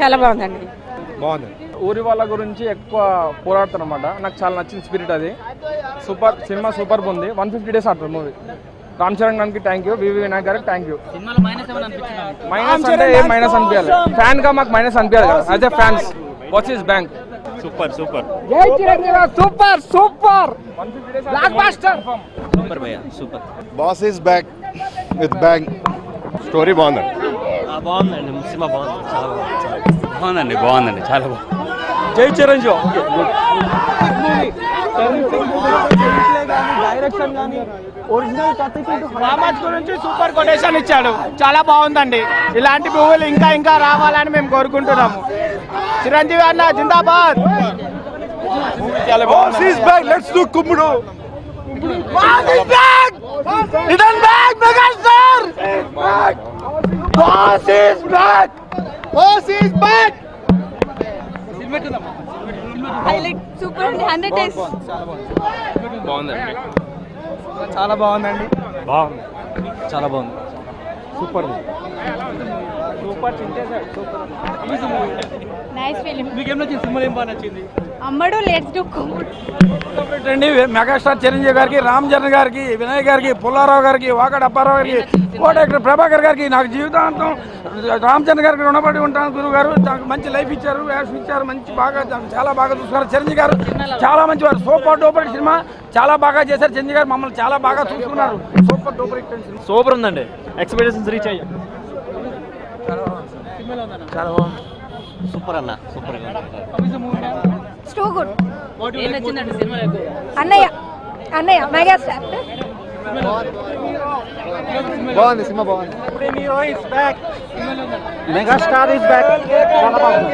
చాలా బాగుందండి. బాగుంది. ఊరి వాళ్ళ గురించి ఎక్కువ పోరాడుతారు అనమాట. నాకు చాలా నచ్చిన స్పిరిట్ అది. సూపర్ సినిమా, సూపర్ ఉంది. 150 days ఆడుతుంది మూవీ. రామ్ చరణ్ గారికి థ్యాంక్ యూ, వివి వినాయక్ గారికి థ్యాంక్ యూ. మైనస్ అంటే ఏం మైనస్ అనిపించాలి, ఫ్యాన్ గా మాకు మైనస్ అనిపించాలి కదా. అదే fans watch is bank. Super super జై Chiranjeevi. Super super blockbuster. Super భయ్యా super. Boss is back with bang. Story బాగుంది. బాగుందండి సినిమా బాగుంది, చాలా బాగుందండి. బాగుందండి, చాలా బాగుంది. జై చిరంజీవి. డైరెక్షన్ కానీ ఒరిజినల్ రామాజ్ గురించి సూపర్ కొటేషన్ ఇచ్చాడు, చాలా బాగుందండి. ఇలాంటి మూవీలు ఇంకా ఇంకా రావాలని మేము కోరుకుంటున్నాము. చిరంజీవి అన్న జిందాబాద్. Boss is back. Let's do కుమ్ముడు. Boss is back. Return back megastar. Boss is back. Boss is back. Highlight super ఉంది. 100 days. బాగుందండి. చాలా బాగుందండి. బాగుంది, చాలా బాగుంది. సూపర్ సూపర్ చింతేశాడు. Nice film. మీకేం నచ్చింది? సినిమా ఏం బాగా నచ్చింది? అమ్మడు లెట్స్ డు కుమ్ముడు. మెగాస్టార్ చిరంజీవి గారికి, రామ్ చరణ్ గారికి, వినాయక్ గారికి, పుల్లారావు గారికి, వాకడ అప్పారావు గారికి, కోటెక్టర్ ప్రభాకర్ గారికి నాకు జీవితాంతం రామ్ చరణ్ గారికి రుణపడి ఉంటాను. గురువు గారు నాకు మంచి లైఫ్ ఇచ్చారు, యాక్షన్ ఇచ్చారు, మంచి బాగా చాలా బాగా చూసుకున్నారు. చిరంజీవి గారు చాలా మంచి వారు. సూపర్ డూపర్ సినిమా చాలా బాగా చేశారు. చిరంజీవి గారు మమ్మల్ని చాలా బాగా చూసుకున్నారు. Super duper hit. సూపర్ ఉందండి, ఎక్స్పెక్టేషన్స్ రీచ్ అయ్యాయి. చాలా బాగుంది. సూపర్ అన్న, సూపర్. స్టో గుడ్. అన్నయ్య అన్నయ్య మెగాస్టార్. బాగుంది సినిమా, బాగుంది. Megastar is back. చాలా బాగుంది.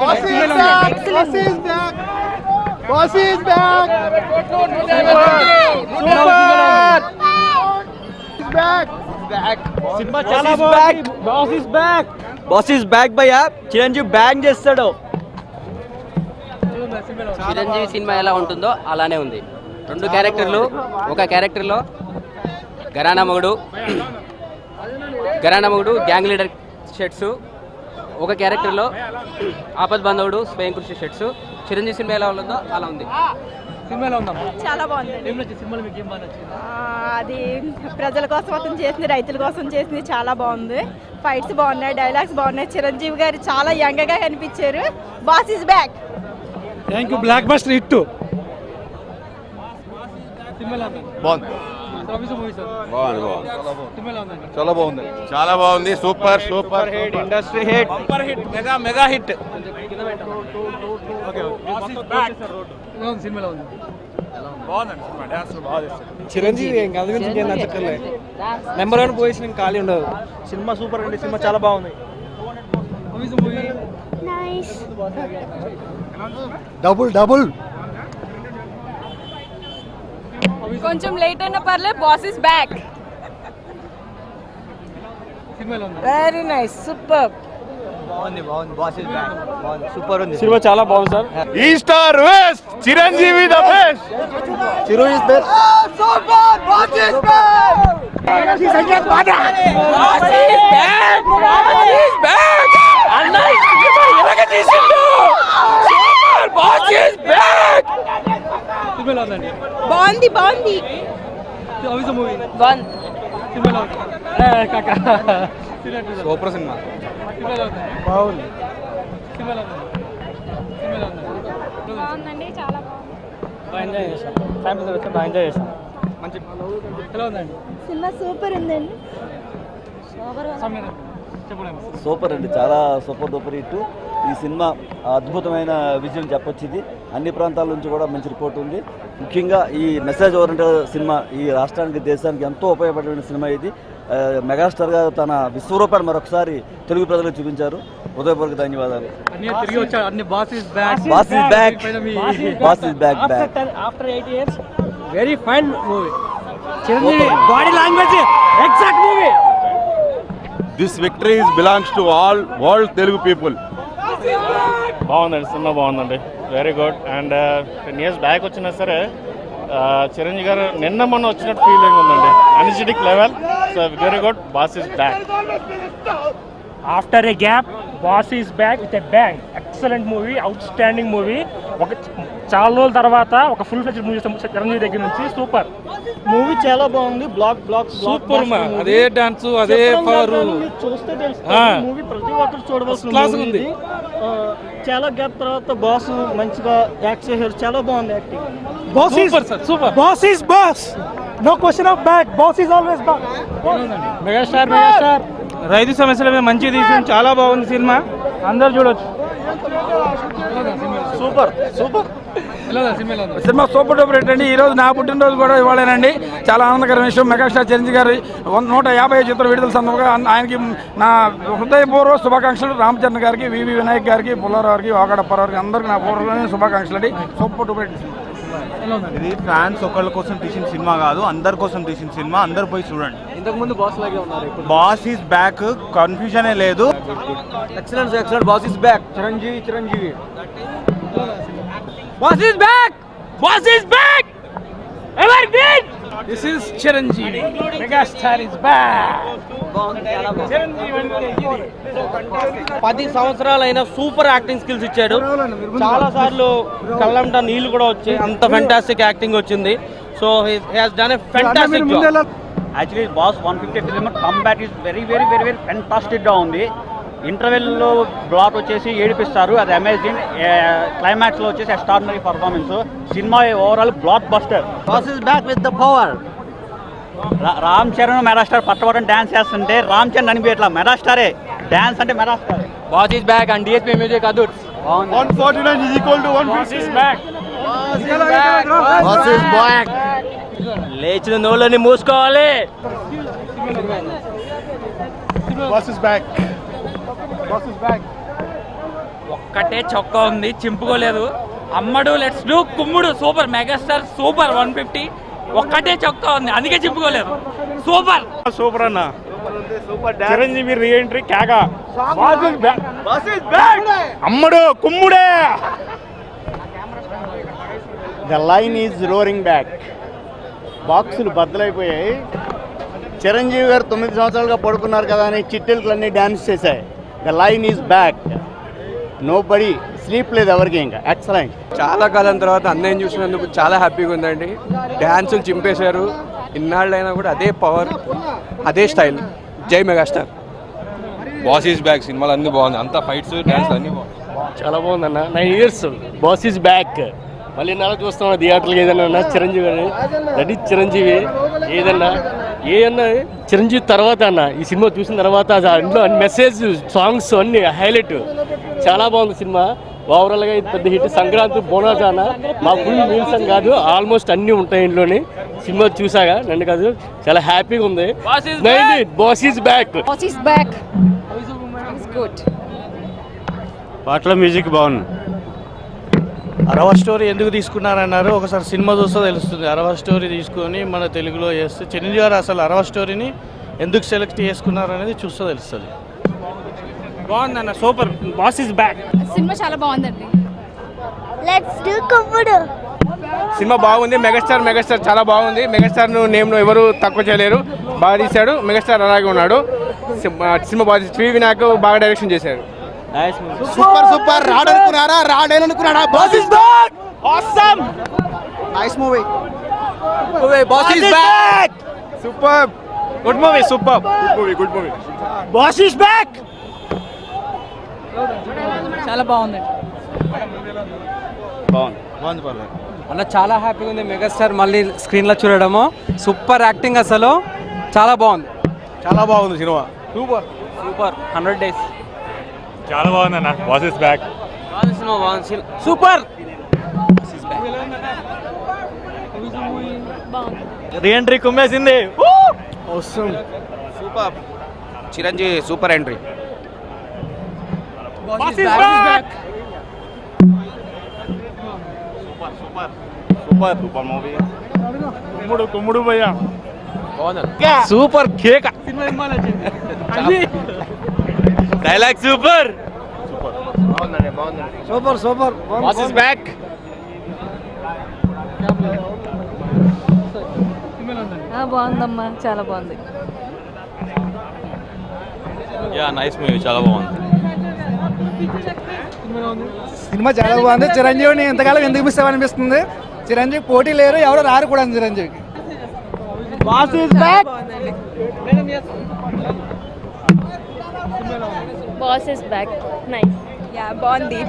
Boss is back. Boss is back. Cinema చాలా బాగుంది. Boss is back. Boss is back భయ్యా. చిరంజీవి బ్యాంగ్ చేస్తాడు. చిరంజీవి సినిమా ఎలా ఉంటుందో అలానే ఉంది. 2 క్యారెక్టర్లు. ఒక క్యారెక్టర్లో ఘరానా మొగుడు గ్యాంగ్ లీడర్ షర్ట్స్. ఒక క్యారెక్టర్లో ఆపద్ బాంధవుడు స్వయం కృషి షర్ట్స్. చిరంజీవి సినిమా ఎలా ఉంటుందో అలా ఉంది. సినిమాలో ఉందమ్మా. చాలా బాగుంది. ఏం నచ్చింది సినిమాలో? మీకు ఏం బాగా నచ్చింది? అది ప్రజల కోసం అతను చేసింది, రైతుల కోసం చేసింది చాలా బాగుంది. ఫైట్స్ బాగున్నాయి, డైలాగ్స్ బాగున్నాయి. చిరంజీవి గారు చాలా యంగ్ గా కనిపించారు. Boss is back. Thank you. Block buster hit. సినిమాలో ఉంది. బాగుంది. చాలా బాగుంది. చాలా బాగుంది. Super super hit, industry hit, super hit, mega hit. సినిమాలో ఉంది. చిరంజీవి నెంబర్ 1 పొజిషన్ ఖాళీ ఉండదు. సినిమా సూపర్ అండి. సినిమా చాలా బాగుంది. డబుల్ కొంచెం లేట్ అయినా పర్లే. Boss is back. సినిమాలో ఉంది. Very nice. సూపర్. బాగుంది. Boss is back. బాగుంది. సూపర్ ఉంది. సినిమా చాలా బాగుంది sir. East or west, Chiranjeevi the best. Chiru is best. Super. Boss is back. సినిమాలో ఉందండి. బాగుంది. బాగుంది. మూవీ బాగుంది. సినిమాలో ఉంది. Super cinema. సినిమాలో ఉంది. బాగుంది. సినిమాలో ఉంది. సినిమాలో ఉంది. బాగుందండి. చాలా బాగుంది. బాగా ఎంజాయ్ చేశాం. ఫ్యామిలీతో వచ్చి బాగా ఎంజాయ్ చేశాం. మంచి ఎలా ఉందండి? సినిమా సూపర్ ఉందండి. చెప్పండి. సూపర్ అండి, చాలా సూపర్ డూపర్ హిట్. ఈ సినిమా అద్భుతమైన విజయం చెప్పొచ్చు. ఇది అన్ని ప్రాంతాల నుంచి కూడా మంచి రిపోర్ట్ ఉంది. ముఖ్యంగా ఈ మెసేజ్ ఓరియంటెడ్ సినిమా ఈ రాష్ట్రానికి, దేశానికి ఎంతో ఉపయోగపడిన సినిమా ఇది. మెగాస్టార్ గారు తన విశ్వరూపాన్ని మరొకసారి తెలుగు ప్రజలకు చూపించారు. హృదయపూర్వక ధన్యవాదాలు. తిరిగి వచ్చారు. అన్ని boss is back. Boss is back. Boss is back. After 8 years very fine movie. Chiranjeevi body language exact movie. This victory belongs to all world Telugu people. బాగుందండి, సినిమా బాగుందండి. Very good. And 10 years back వచ్చినా సరే చిరంజీవి గారు నిన్న మొన్న వచ్చినట్టు feeling ఉందండి. Energetic level It's very good. Boss is back. After A gap boss is back with a bang. Excellent movie, out standing movie. ఒక చాలా రోజుల తర్వాత ఒక ఫుల్ ఫ్లెడ్జ్డ్ మూవీ చిరంజీవి దగ్గర నుంచి. సూపర్ మూవీ చాలా బాగుంది. బ్లాక్ సూపర్ అదే డాన్స్ అదే పవర్ చూస్తే తెలుస్తుంది మూవీ ప్రతి ఒక్కరు చూడవలసిన ఉంది. చాలా గ్యాప్ తర్వాత బాస్ మంచిగా యాక్ట్ చేశారు. చాలా బాగుంది acting. Super boss is boss, no question of back. Boss is always back. Megastar రైతు సమస్యల మీద మంచి తీసిన చాలా బాగుంది సినిమా, అందరు చూడొచ్చు. సినిమా సూపర్ డూపర్ హిట్ అండి. ఈ రోజు నా పుట్టినరోజు కూడా ఇవ్వాలేనండి. చాలా ఆనందకరమైన విషయం. మెగాస్టార్ చిరంజీవి గారి 150 చిత్ర విడుదల సందర్భంగా ఆయనకి నా హృదయపూర్వ శుభాకాంక్షలు. రామ్ చరణ్ గారికి, వివి వినాయక్ గారికి, పుల్లారావు గారికి, వాకడప్పారావు గారికి అందరికీ నా పూర్వమైన శుభాకాంక్షలు అండి. Super duper hit cinema. ఇది ఫ్యాన్స్ ఒకళ్ళ కోసం తీసిన సినిమా కాదు, అందరి కోసం తీసిన సినిమా. అందరు పోయి చూడండి. ఇంతకు ముందు బాస్ లాగే ఉన్నారు. బాస్ ఈస్ బ్యాక్, కన్ఫ్యూజనే లేదు. Excellent. Boss is back. Chiranjeevi. Boss is back. Ever this is Chiranjeevi. Megastar is back. 10 సంవత్సరాలైన సూపర్ యాక్టింగ్ స్కిల్స్ ఇచ్చాడు. చాలా సార్లు కళ్ళంట నీళ్లు కూడా వచ్చాయి, అంత ఫెంటాస్టిక్ యాక్టింగ్ వచ్చింది. So he has done a fantastic job. Actually boss 150 film comeback is very ఫెంటాస్టిక్గా ఉంది. ఇంటర్వెల్లో బ్లాక్ వచ్చేసి ఏడిపిస్తారు, అది అమేజింగ్. క్లైమాక్స్లో వచ్చేసి ఎక్స్ట్రాడినరీ పర్ఫార్మెన్స్. సినిమా overall blockbuster. Boss is back with the power. Ram Charan megastar పట్టవడం డాన్స్ చేస్తుంటే రామ్ చరణ్ అనిపించట్లా, మెగాస్టారే డాన్స్ అంటే megastar. Boss is back and DSP music అదుర్స్. 149 is equal to 150. Boss is back. లేచిన నోళ్ళని మూసుకోవాలి. Boss is back. ఒక్కటే చొక్కా ఉంది, చింపుకోలేదు. అమ్మడు లెట్స్ డూ కుమ్ముడు సూపర్. Megastar super. 150 ఒక్కటే చొక్కా ఉంది, అందుకే చింపుకోలేదు. సూపర్ అన్న. చిరంజీవి రీ ఎంట్రీ కేక. అమ్మడు కుమ్ముడే. The lion is roaring back. బాక్సులు బద్దలైపోయాయి. చిరంజీవి గారు 9 సంవత్సరాలుగా పడుకున్నారు కదా అని చిట్టెలకులన్నీ డ్యాన్స్ చేశాయి. The lion is back. Nobody sleep లేదు ఎవరికి. ఇంకా ఎక్సలెంట్. చాలా కాలం తర్వాత అన్నయ్య చూసినందుకు చాలా హ్యాపీగా ఉందండి. డ్యాన్సులు చింపేశారు. ఇన్నాళ్ళైనా కూడా అదే పవర్, అదే స్టైల్. జై మెగాస్టార్. Boss is back. సినిమాలు అన్ని బాగుంది, అంతా ఫైట్స్ డాన్స్ అన్ని బాగుంది. చాలా బాగుందన్న. 9 years బాస్ ఈస్ బ్యాక్. మళ్ళీ నాలో చూస్తాం థియేటర్కి ఏదన్నా చిరంజీవి గారు రెడీ. చిరంజీవి ఏదన్నా చిరంజీవి తర్వాత అన్న ఈ సినిమా చూసిన తర్వాత అందులో అన్ని మెసేజ్, సాంగ్స్ అన్ని హైలైట్. చాలా బాగుంది సినిమా. ఓవరాల్గా ఇది పెద్ద హిట్. సంక్రాంతి బోనస్ అన్న మా ఫుల్ మీల్స్ అని కాదు, ఆల్మోస్ట్ అన్నీ ఉంటాయి ఇంట్లోని. సినిమా చూసాగా నన్ను కాదు, చాలా హ్యాపీగా ఉంది. Boss is back. పాటల మ్యూజిక్ బాగుంది. అరవ స్టోరీ ఎందుకు తీసుకున్నారన్నారు, ఒకసారి సినిమా చూస్తే తెలుస్తుంది. అరవ స్టోరీ తీసుకొని మన తెలుగులో చేస్తే చిరంజీవి గారు అసలు అరవ స్టోరీని ఎందుకు సెలెక్ట్ చేసుకున్నారు అనేది చూస్తే తెలుస్తుంది. బాగుందన్న, super. Boss is back. Cinema చాలా బాగుందండి. సినిమా బాగుంది. మెగాస్టార్ చాలా బాగుంది. మెగాస్టార్ నేమ్ ఎవరు తక్కువ చేయలేరు. బాగా తీశాడు. మెగాస్టార్ అలాగే ఉన్నాడు. సినిమా బాగా శ్రీ వినాయక్ బాగా డైరెక్షన్ చేశాడు. సూపర్. రాడనుకున్నాడా? Boss is back. Awesome. Nice movie. Boss is back. Super. Good movie. Super. Good movie. Boss is back. చాలా బాగుందండి. బాగుంది. అన్న చాలా హ్యాపీగా ఉంది. మెగాస్టార్ మళ్ళీ స్క్రీన్లో చూడడము. సూపర్ యాక్టింగ్, అసలు చాలా బాగుంది. చాలా బాగుంది సినిమా. Super 100 days. చాలా బాగుంది అన్న. Boss is back. సినిమా బాగుంది. సూపర్. రీఎంట్రీ కుమ్మేసింది. Super. Chiranjeevi super entry. Boss is back. Super movie. కుమ్ముడు భయ్యా. సూపర్ కేక. Dialogue super. Super. Boss is back. బాగుందమ్మా, చాలా బాగుంది. యా నైస్ మూవీ, చాలా బాగుంది. సినిమా చాలా బాగుంది. చిరంజీవిని ఎంతకాలం ఎందుకు మిస్ అనిపిస్తుంది. చిరంజీవి పోటీ లేరు, ఎవరు రారు కూడా చిరంజీవికి. Boss is back. Boss is back. Nice. Yeah బాగుంది.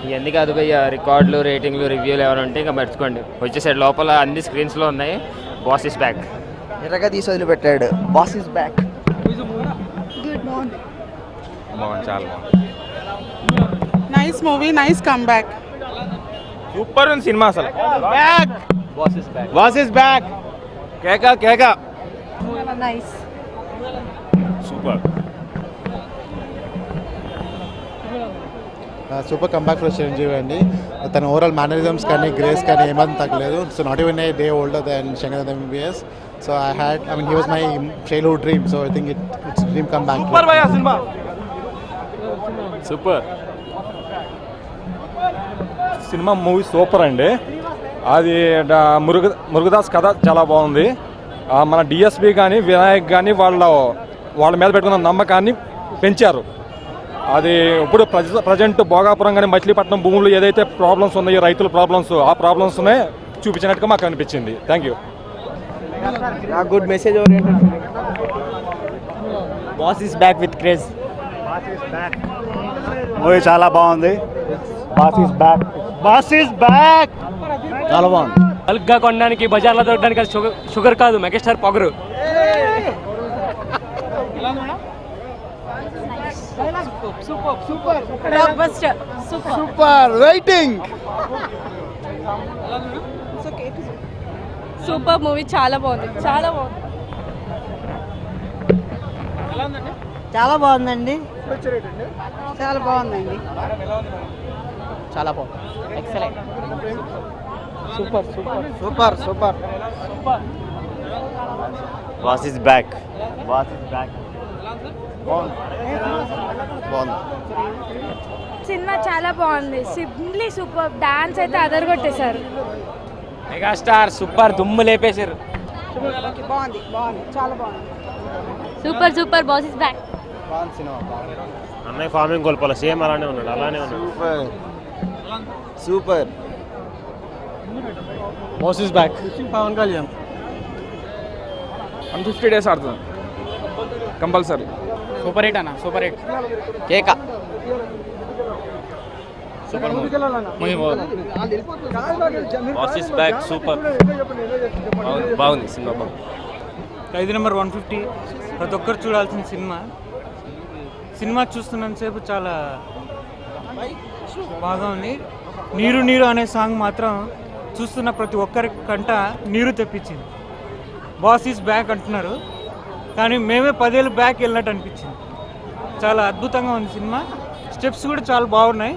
ఇవన్నీ కాదు భయ్య, రికార్డులు, రేటింగ్లు, రివ్యూలు ఏమైనా ఉంటే ఇంకా మర్చిపోండి. వచ్చేసాడు లోపల అన్ని స్క్రీన్స్లో ఉన్నాయి. Boss is back. ఎర్రగా తీసి వదిలిపెట్టాడు. Boss is back. బాగుంది, చాలా బాగుంది. Nice movie, nice comeback. Super ఉంది సినిమా అసలు. Back. Boss is back. Boss is back. కేక కేక. Nice. Super. Super comeback for Chiranjeevi అండి. తన ఓవరాల్ మేనరిజమ్స్ కానీ గ్రేస్ కానీ ఏమాత్రం తగ్గలేదు. So not even a day older than Shankar MBBS. So I mean he was my childhood dream. So I think it's dream come back. Super భయ్యా cinema. Super cinema, movie super అండి. అది మురుగదాస్ కథ చాలా బాగుంది. మన డిఎస్పి కానీ వినాయక్ కానీ వాళ్ళ మీద పెట్టుకున్న నమ్మకాన్ని పెంచారు. అది ఇప్పుడు ప్రజెంట్ భోగాపురం కానీ మచిలీపట్నం భూములు ఏదైతే ప్రాబ్లమ్స్ ఉన్నాయో, రైతుల ప్రాబ్లమ్స్, ఆ ప్రాబ్లమ్స్నే చూపించినట్టుగా మాకు అనిపించింది. Thank you. Good message oriented. Boss is back with craze. Movie చాలా బాగుంది. Boss is back. Boss is back. చాలా బాగుంది. బల్క్గా కొనడానికి, బజార్లో దొరకడానికి అది షుగర్ కాదు, మెగాస్టార్ పొగరు. Super waiting. సూపర్ మూవీ, చాలా బాగుంది. చాలా బాగుంది. చాలా బాగుందండి. చాలా బాగుందండి. చాలా బాగుంది. Excellent. Super super super super. Boss is back. Boss is back. బాగుంది. సినిమా చాలా బాగుంది. Simply super. డాన్స్ అయితే అదరగొట్టేశారు. మెగాస్టార్ సూపర్, దుమ్ము లేపేశారు. బాగుంది బాగుంది, చాలా బాగుంది. Super super. Boss is back. అన్నయ్య ఫార్మింగ్ కోల్పోలే, సేమ్ అలానే ఉన్నాడు, అలానే ఉన్నాడు. Super. Boss is back. Pawan Kalyan 150 days ఆడుతుంది కంపల్సరీ. సూపర్ హిట్ అన్న, సూపర్ హిట్. కేక. సూపర్ మూవీ బాగుంది. Boss is back super. బాగుంది సినిమా, బాగుంది. 5 నెంబర్ 150 ప్రతి ఒక్కరు చూడాల్సిన సినిమా. సినిమా చూస్తున్నంతసేపు చాలా బాగా ఉంది. నీరు నీరు అనే సాంగ్ మాత్రం చూస్తున్న ప్రతి ఒక్కరి కంట నీరు తెప్పించింది. బాస్ ఈజ్ బ్యాక్ అంటున్నారు, కానీ మేమే 10 ఏళ్ళు బ్యాక్ వెళ్ళినట్టు అనిపించింది. చాలా అద్భుతంగా ఉంది సినిమా. స్టెప్స్ కూడా చాలా బాగున్నాయి,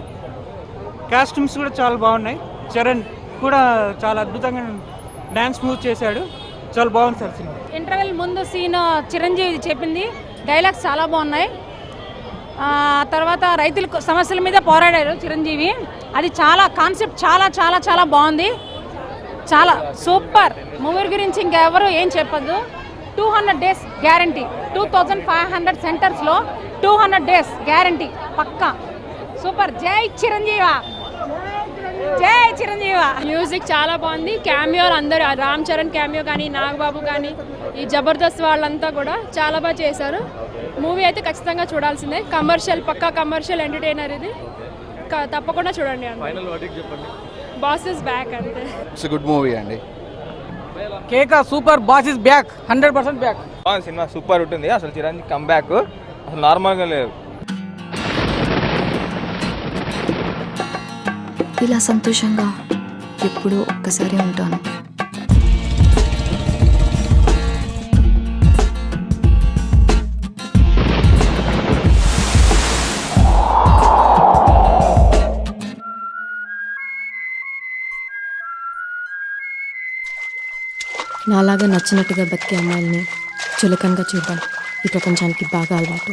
కాస్ట్యూమ్స్ కూడా చాలా బాగున్నాయి. చరణ్ కూడా చాలా అద్భుతంగా డ్యాన్స్ మూవ్ చేశాడు. చాలా బాగుంది సార్ సినిమా. ఇంటర్వెల్ ముందు సీన్ చిరంజీవి చెప్పింది డైలాగ్స్ చాలా బాగున్నాయి. తర్వాత రైతుల సమస్యల మీద పోరాడారు చిరంజీవి. అది చాలా కాన్సెప్ట్ చాలా చాలా చాలా బాగుంది. చాలా సూపర్ మూవీ గురించి ఇంకెవరు ఏం చెప్పద్దు. 200 days గ్యారంటీ. 2500 సెంటర్స్లో 200 days గ్యారంటీ పక్కా. సూపర్. జై చిరంజీవ, జై చిరంజీవ. మ్యూజిక్ చాలా బాగుంది. క్యామియోలు అందరూ, రామ్ చరణ్ క్యామియో కానీ, నాగబాబు కానీ, ఈ జబర్దస్త్ వాళ్ళంతా కూడా చాలా బాగా చేశారు. మూవీ అయితే ఖచ్చితంగా చూడాల్సిందే. కమర్షియల్, పక్కా కమర్షియల్ ఎంటర్టైనర్ ఇది. తప్పకుండా చూడండి. బాస్ ఇస్ బ్యాక్ అంతే. ఇట్స్ గుడ్ మూవీ అండి. కేక super. Boss is back, 100% back. Cinema super ఉంటుంది అసలు. చిరంజీవి కమ్ బ్యాక్ అసలు నార్మల్గా లేదు. ఇలా సంతోషంగా ఎప్పుడూ ఒక్కసారి ఉంటాను. నాలాగా నచ్చినట్టుగా బతికే అమ్మాయిల్ని చులకనగా చూడడం ఈ ప్రపంచానికి బాగా అలవాటు.